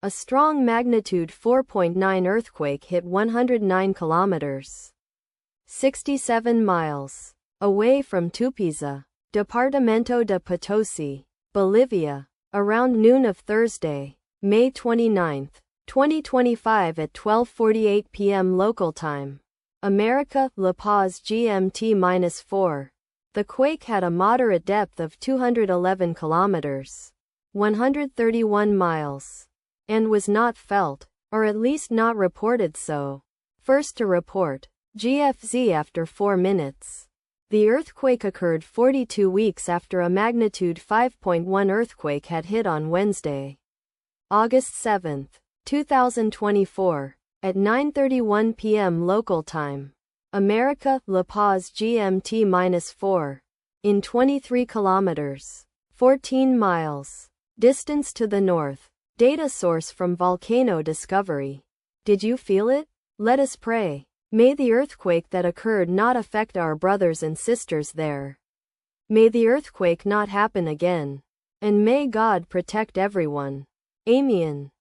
A strong magnitude 4.9 earthquake hit 109 kilometers, 67 miles, away from Tupiza, Departamento de Potosi, Bolivia, around noon of Thursday, May 29, 2025 at 12:48 p.m. local time. America, La Paz GMT-4. The quake had a moderate depth of 211 kilometers, 131 miles, and was not felt, or at least not reported so. First to report, GFZ after 4 minutes. The earthquake occurred 42 weeks after a magnitude 5.1 earthquake had hit on Wednesday, August 7, 2024, at 9:31 p.m. local time. America, La Paz GMT-4. In 23 kilometers, 14 miles, distance to the north. Data source from Volcano Discovery. Did you feel it? Let us pray. May the earthquake that occurred not affect our brothers and sisters there. May the earthquake not happen again. And may God protect everyone. Amen.